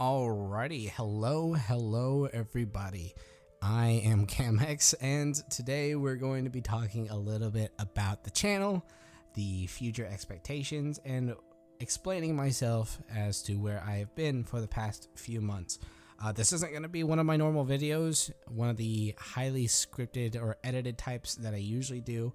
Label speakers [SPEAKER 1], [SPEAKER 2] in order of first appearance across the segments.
[SPEAKER 1] Alrighty, hello everybody. I am CamX, and today we're going to be talking a little bit about the channel, the future expectations, and explaining myself as to where I have been for the past few months. This isn't going to be one of my normal videos, one of the highly scripted or edited types that I usually do.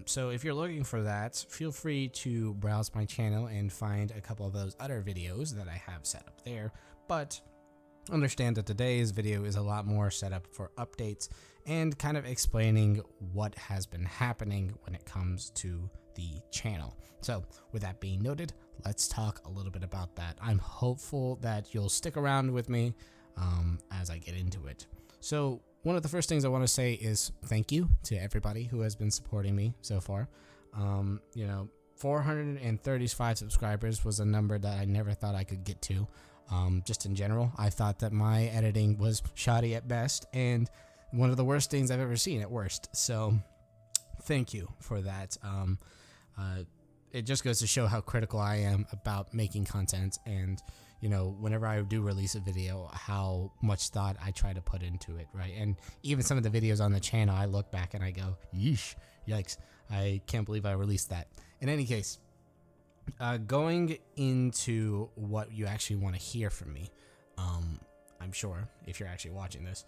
[SPEAKER 1] So if you're looking for that, feel free to browse my channel and find a couple of those other videos that I have set up there. But understand that today's video is a lot more set up for updates and kind of explaining what has been happening when it comes to the channel. So with that being noted, let's talk a little bit about that. I'm hopeful that you'll stick around with me as I get into it. So one of the first things I want to say is thank you to everybody who has been supporting me so far. 435 subscribers was a number that I never thought I could get to. Just in general, I thought that my editing was shoddy at best and one of the worst things I've ever seen at worst. So thank you for that. It just goes to show how critical I am about making content, and whenever I do release a video, how much thought I try to put into it, right? And even some of the videos on the channel, I look back and I go, yeesh, yikes, I can't believe I released that. In any case, going into what you actually want to hear from me, I'm sure if you're actually watching this,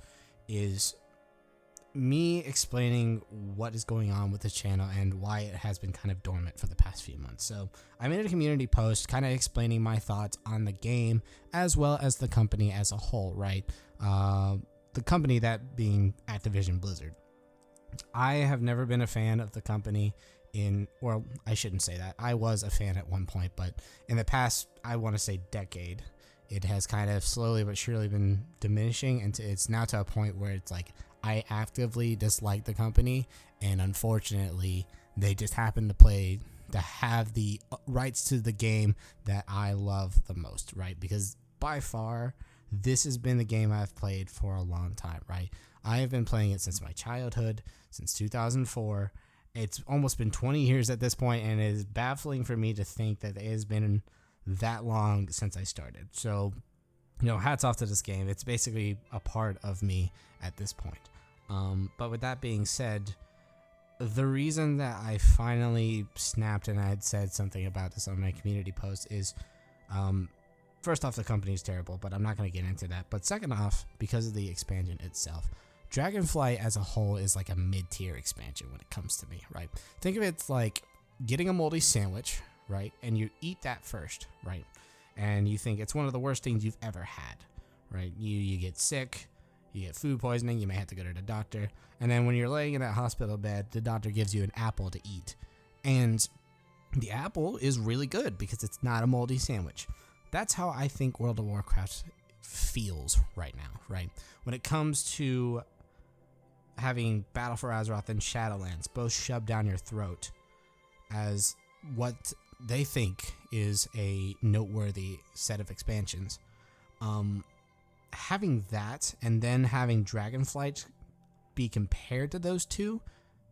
[SPEAKER 1] is me explaining what is going on with the channel and why it has been kind of dormant for the past few months. So I made a community post kind of explaining my thoughts on the game as well as the company as a whole, right? The company, that being Activision Blizzard. I have never been a fan of the company well, I shouldn't say that. I was a fan at one point, but in the past, I want to say decade, it has kind of slowly but surely been diminishing, and it's now to a point where it's like I actively dislike the company, and unfortunately, they just happen to have the rights to the game that I love the most, right? Because by far, this has been the game I've played for a long time, right? I have been playing it since my childhood, since 2004. It's almost been 20 years at this point, and it is baffling for me to think that it has been that long since I started. So, hats off to this game. It's basically a part of me at this point. But with that being said, the reason that I finally snapped and I had said something about this on my community post is, first off, the company is terrible, but I'm not going to get into that. But second off, because of the expansion itself, Dragonflight as a whole is like a mid-tier expansion when it comes to me, right? Think of it like getting a moldy sandwich, right? And you eat that first, right? And you think it's one of the worst things you've ever had, right? You get sick, you get food poisoning, you may have to go to the doctor. And then when you're laying in that hospital bed, the doctor gives you an apple to eat. And the apple is really good because it's not a moldy sandwich. That's how I think World of Warcraft feels right now, right? When it comes to having Battle for Azeroth and Shadowlands both shoved down your throat as what they think is a noteworthy set of expansions, having that and then having Dragonflight be compared to those two,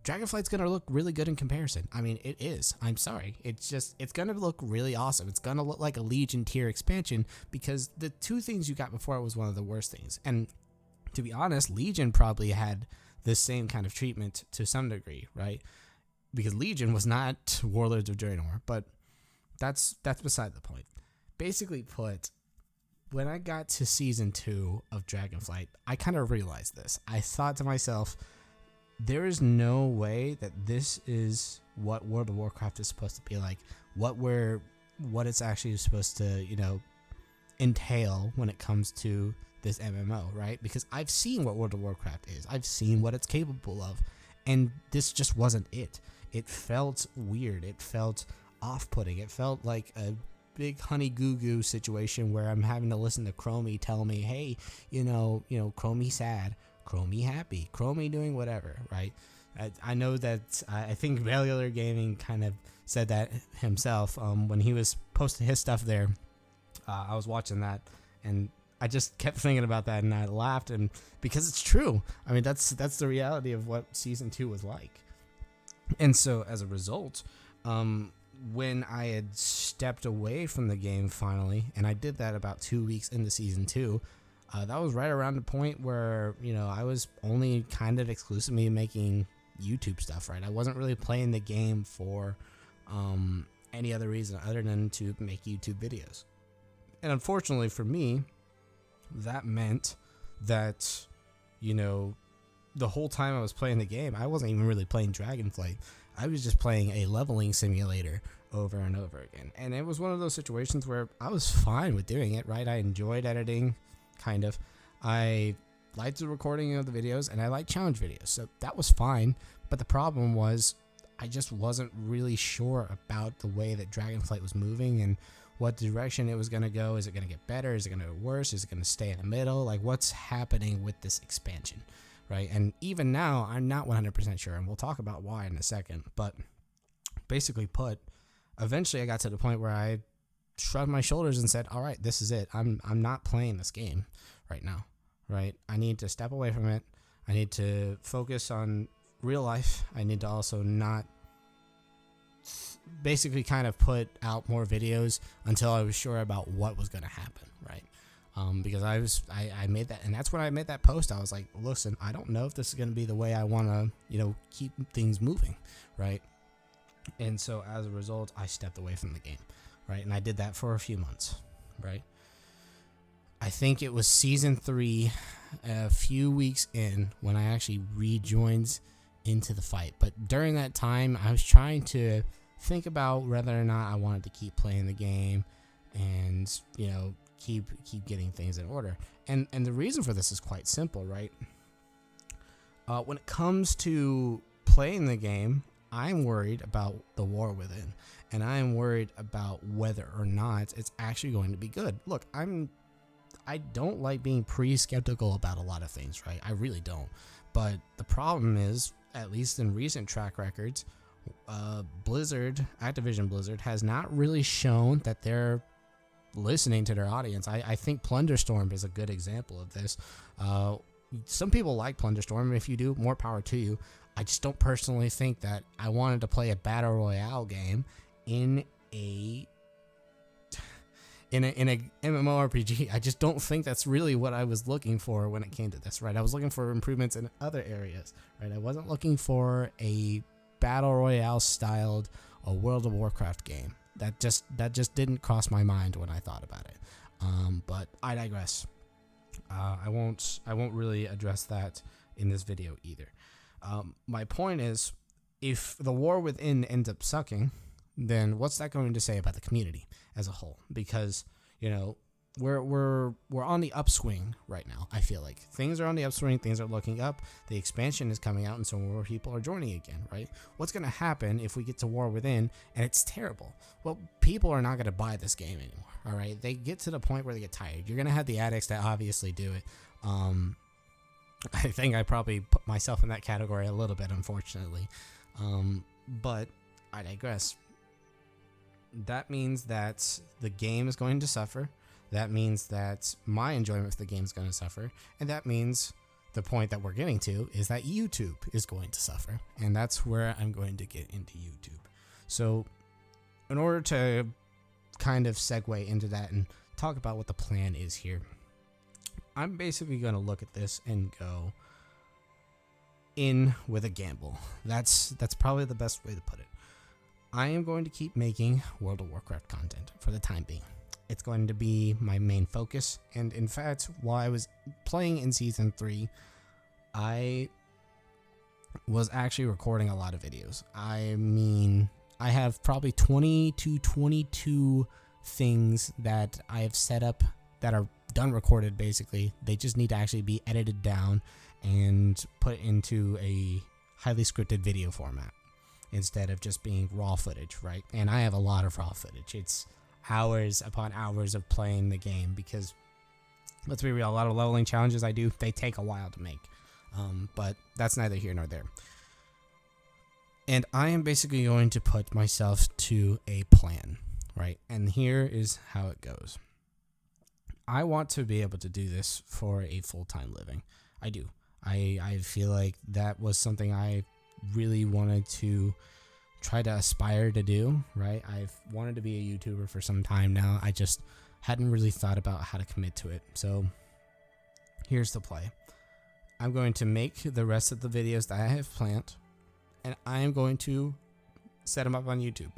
[SPEAKER 1] Dragonflight's going to look really good in comparison. I mean, it is. I'm sorry. It's going to look really awesome. It's going to look like a Legion tier expansion because the two things you got before it was one of the worst things. And to be honest, Legion probably had the same kind of treatment to some degree, right? Because Legion was not Warlords of Draenor, but that's beside the point. Basically put, when I got to Season 2 of Dragonflight, I kind of realized this. I thought to myself, there is no way that this is what World of Warcraft is supposed to be like, what it's actually supposed to, entail when it comes to this MMO, right? Because I've seen what World of Warcraft is. I've seen what it's capable of, and this just wasn't it. It felt weird. It felt off-putting. It felt like a big honey goo goo situation where I'm having to listen to Chromie tell me, hey, Chromie sad, Chromie happy, Chromie doing whatever, right? I know that I think Valular Gaming kind of said that himself when he was posting his stuff there. I was watching that, and I just kept thinking about that, and I laughed, and because it's true. I mean, that's the reality of what Season 2 was like. And so, as a result, when I had stepped away from the game finally, and I did that about 2 weeks into season 2, that was right around the point where, I was only kind of exclusively making YouTube stuff, right? I wasn't really playing the game for any other reason other than to make YouTube videos. And unfortunately for me, that meant that, the whole time I was playing the game, I wasn't even really playing Dragonflight. I was just playing a leveling simulator over and over again. And it was one of those situations where I was fine with doing it, right? I enjoyed editing, kind of. I liked the recording of the videos, and I liked challenge videos. So that was fine. But the problem was I just wasn't really sure about the way that Dragonflight was moving and what direction it was going to go. Is it going to get better? Is it going to get worse? Is it going to stay in the middle? Like, what's happening with this expansion, right? And even now, I'm not 100% sure, and we'll talk about why in a second. But basically put, eventually I got to the point where I shrugged my shoulders and said, all right, this is it. I'm not playing this game right now, right? I need to step away from it. I need to focus on real life. I need to also not basically kind of put out more videos until I was sure about what was going to happen, right? Because I made that, and that's when I made that post. I was like, listen, I don't know if this is going to be the way I want to, keep things moving, right? And so as a result, I stepped away from the game, right? And I did that for a few months, right? I think it was season 3, a few weeks in, when I actually rejoined into the fight. But during that time, I was trying to think about whether or not I wanted to keep playing the game and, keep getting things in order. And the reason for this is quite simple, right? When it comes to playing the game, I'm worried about the war within, and I'm worried about whether or not it's actually going to be good. Look, I don't like being pre-skeptical about a lot of things, right? I really don't. But the problem is, at least in recent track records, Activision Blizzard has not really shown that they're listening to their audience. I think Plunderstorm is a good example of this. Some people like Plunderstorm. If you do, more power to you. I just don't personally think that I wanted to play a battle royale game in a MMORPG. I just don't think that's really what I was looking for when it came to this, right? I was looking for improvements in other areas, right? I wasn't looking for a battle royale styled a World of Warcraft game. That just didn't cross my mind when I thought about it. But I digress. I won't really address that in this video either. My point is, if the war within ends up sucking, then what's that going to say about the community as a whole? Because, we're on the upswing right now. I feel like things are on the upswing. Things are looking up. The expansion is coming out, and so more people are joining again, right? What's going to happen if we get to war within and it's terrible? Well, people are not going to buy this game anymore. All right, they get to the point where they get tired. You're going to have the addicts that obviously do it. I think I probably put myself in that category a little bit, unfortunately. But I digress. That means that the game is going to suffer. That means that my enjoyment of the game is going to suffer. And that means the point that we're getting to is that YouTube is going to suffer. And that's where I'm going to get into YouTube. So in order to kind of segue into that and talk about what the plan is here, I'm basically going to look at this and go in with a gamble. That's probably the best way to put it. I am going to keep making World of Warcraft content for the time being. It's going to be my main focus. And in fact, while I was playing in Season 3, I was actually recording a lot of videos. I mean, I have probably 20 to 22 things that I have set up that are done recorded, basically. They just need to actually be edited down and put into a highly scripted video format instead of just being raw footage, right? And I have a lot of raw footage. It's hours upon hours of playing the game because, let's be real, a lot of leveling challenges I do, they take a while to make. But that's neither here nor there. And I am basically going to put myself to a plan, right? And here is how it goes. I want to be able to do this for a full-time living. I do. I feel like that was something I really wanted to try to aspire to do, right? I've wanted to be a YouTuber for some time now. I just hadn't really thought about how to commit to it. So here's the play. I'm going to make the rest of the videos that I have planned, and I am going to set them up on YouTube.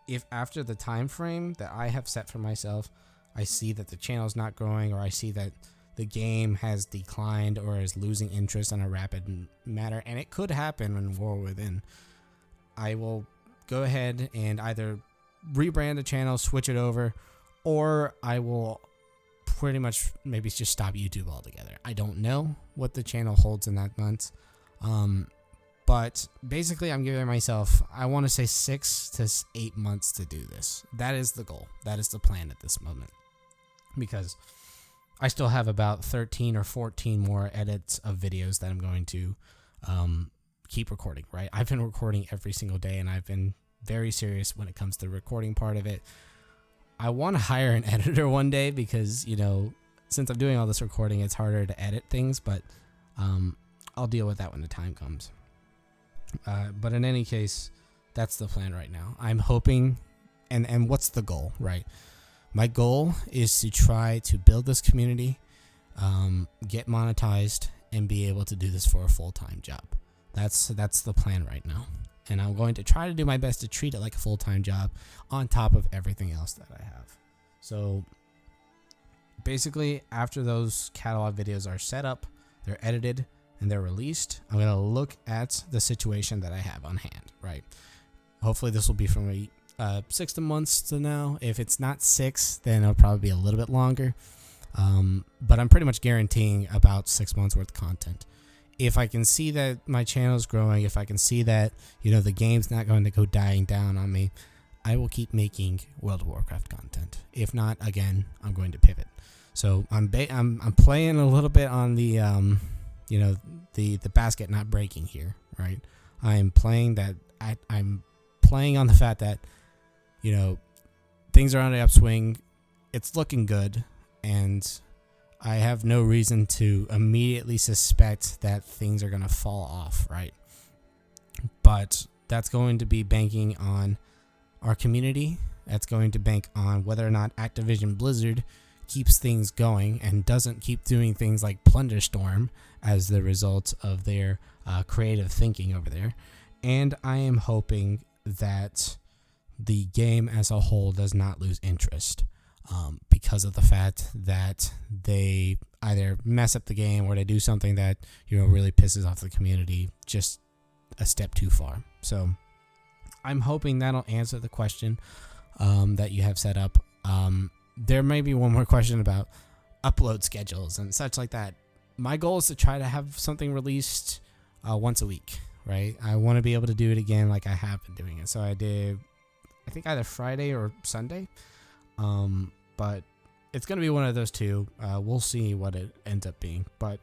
[SPEAKER 1] If after the time frame that I have set for myself, I see that the channel is not growing, or I see that the game has declined or is losing interest in a rapid manner, and it could happen in War Within, I will go ahead and either rebrand the channel, switch it over, or I will pretty much maybe just stop YouTube altogether. I don't know what the channel holds in that month. But basically I'm giving myself, I want to say 6 to 8 months to do this. That is the goal. That is the plan at this moment. Because I still have about 13 or 14 more edits of videos that I'm going to keep recording, right? I've been recording every single day, and I've been very serious when it comes to the recording part of it. I want to hire an editor one day because, you know, since I'm doing all this recording, it's harder to edit things, but I'll deal with that when the time comes. But in any case, that's the plan right now. I'm hoping, and what's the goal, right? My goal is to try to build this community, get monetized, and be able to do this for a full-time job. That's the plan right now. And I'm going to try to do my best to treat it like a full-time job on top of everything else that I have. So basically, after those catalog videos are set up, they're edited, and they're released, I'm going to look at the situation that I have on hand, right? Hopefully this will be from 6 months to now. If it's not 6, then it'll probably be a little bit longer. But I'm pretty much guaranteeing about 6 months worth of content. If I can see that my channel is growing, if I can see that, you know, the game's not going to go dying down on me, I will keep making World of Warcraft content. If not, again, I'm going to pivot. So I'm playing a little bit on the you know, the basket not breaking here, right? I'm playing that. I'm playing on the fact that, you know, things are on the upswing. It's looking good, and I have no reason to immediately suspect that things are going to fall off, right? But that's going to be banking on our community. That's going to bank on whether or not Activision Blizzard keeps things going and doesn't keep doing things like Plunderstorm as the result of their creative thinking over there. And I am hoping that the game as a whole does not lose interest. Because of the fact that they either mess up the game or they do something that, you know, really pisses off the community just a step too far. So I'm hoping that'll answer the question that you have set up. There may be one more question about upload schedules and such like that. My goal is to try to have something released once a week, right? I want to be able to do it again like I have been doing it. So I did, I think, either Friday or Sunday. But it's going to be one of those two. We'll see what it ends up being. But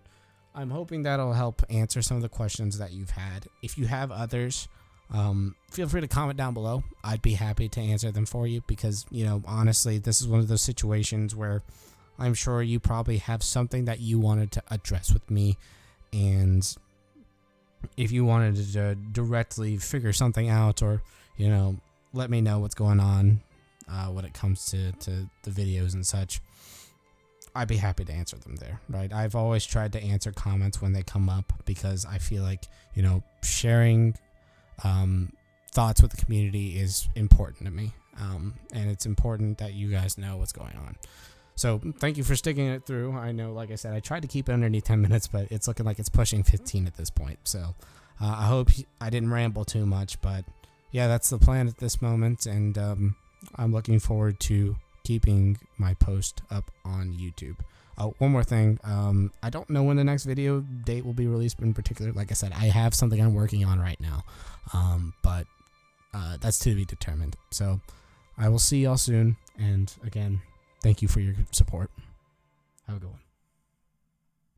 [SPEAKER 1] I'm hoping that'll help answer some of the questions that you've had. If you have others, feel free to comment down below. I'd be happy to answer them for you because, you know, honestly, this is one of those situations where I'm sure you probably have something that you wanted to address with me. And if you wanted to directly figure something out or, you know, let me know what's going on when it comes to the videos and such, I'd be happy to answer them there, right? I've always tried to answer comments when they come up because I feel like, you know, sharing thoughts with the community is important to me. And it's important that you guys know what's going on. So thank you for sticking it through. I know, like I said, I tried to keep it underneath 10 minutes, but it's looking like it's pushing 15 at this point. So I hope I didn't ramble too much, but yeah, that's the plan at this moment. And I'm looking forward to keeping my post up on YouTube. One more thing. I don't know when the next video date will be released in particular. Like I said, I have something I'm working on right now. But that's to be determined. So I will see y'all soon. And again, thank you for your support. Have a good one.